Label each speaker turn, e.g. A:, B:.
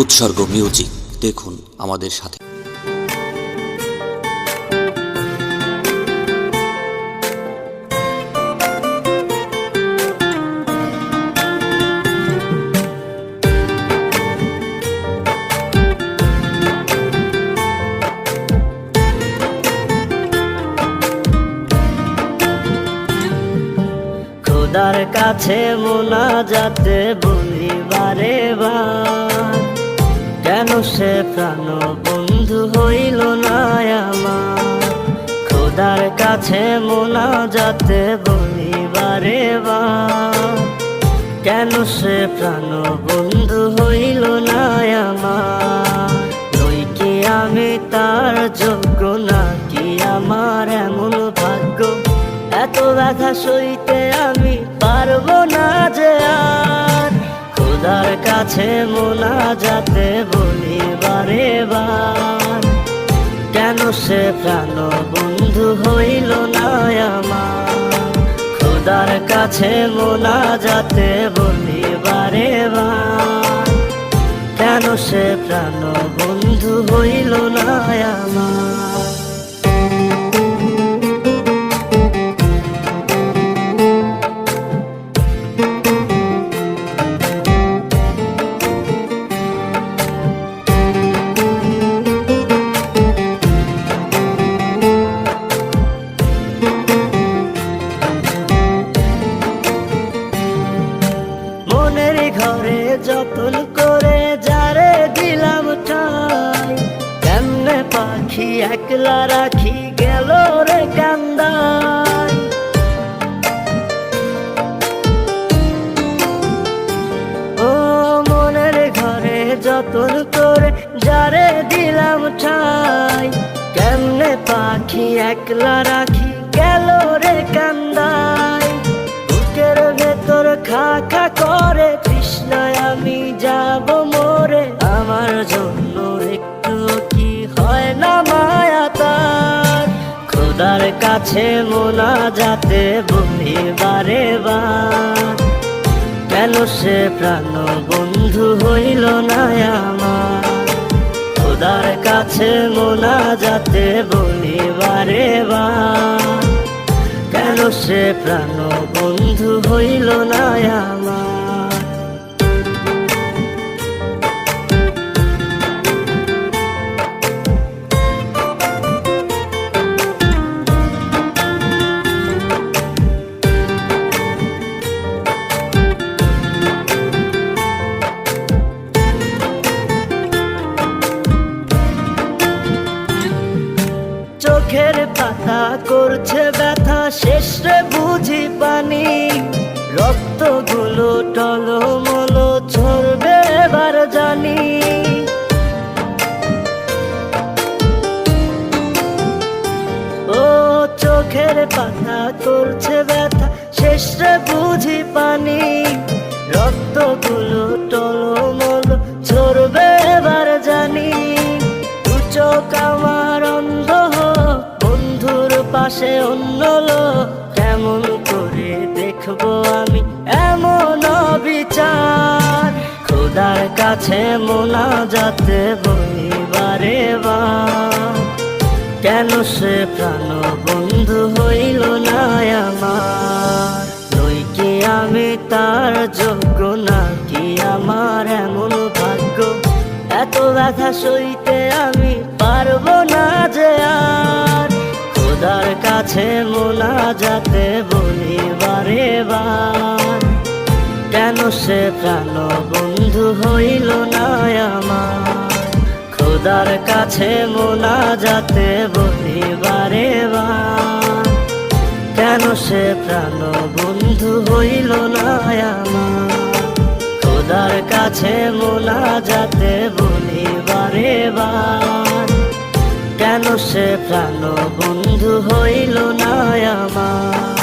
A: উৎসর্গ মিউজিক, দেখুন আমাদের সাথে।
B: খোদার কাছে মোনাজাতে বলি বারে বার, কেন সে প্রাণ বন্ধু হইল না আমার। খোদার কাছে মোনাজাতে বলি বারে বার, কেন সে প্রাণ বন্ধু হইল না আমার। নই কি আমি তার যোগ্য, নাকি আমার এমন ভাগ্য, এত ব্যথা সইতে আমি পারবো না যে আর। খোদার কাছে মোনাজাতে বলি বারে বার, কেন সে প্রাণ বন্ধু হইল না আমার। খোদার কাছে মোনাজাতে বলি বারে বার, কেন সে প্রাণ বন্ধু হইল না আমার। মনের ঘরে যতন করে যারে দিলাম ঠাই, কেমনে পাখি একলা রাখি গেল রে কান্দাই। ও মনের ঘরে যতন করে যারে দিলাম ঠাই, কেমনে পাখি একলা রাখি গেল রে কান্দাই। বুকের ভেতর খা খা করে তৃষ্ণায় আমি যাব মরে, আমার জন্য একটু কি হয় না মায়া তার। খোদার কাছে মোনাজাতে বলি বারে বার, কেন সে প্রাণ বন্ধু হইল না আমার। খোদার কাছে মোনাজাতে বলি বারে বার, কেন সে প্রাণ বন্ধু হইল না আমার। চোখের পাতা করছে ব্যথা, শেষে বুঝি পানি, রক্তগুলো টলমল ঝরবে এবার জানি। ও চোখের পাতা করছে ব্যথা, শেষে বুঝি পানি, রক্তগুলো টলমল ঝরবে এবার জানি। দু চোখ আমার অন্ধ, বন্ধুর পাশে অন্য লোক, কেমন করে দেখবো আমি এমন বিচার। খোদার কাছে মোনাজাতে বলি বারে বার, কেন সে প্রাণ বন্ধু হইল না আমার। নই কি আমি তার যোগ্য, নাকি আমার এমন ভাগ্য, এত ব্যথা সইতে আমি পারবো না যে আর। খোদার কাছে মোনাজাতে বলি বারে বার, কেন সে প্রাণ বন্ধু হইল না আমার। খোদার কাছে মোনাজাতে বলি বারে বার, কেন সে প্রাণ বন্ধু হইল না আমার। খোদার কাছে মোনাজাতে বলি বারে বার, কেন সে প্রাণ বন্ধু হইল না আমার।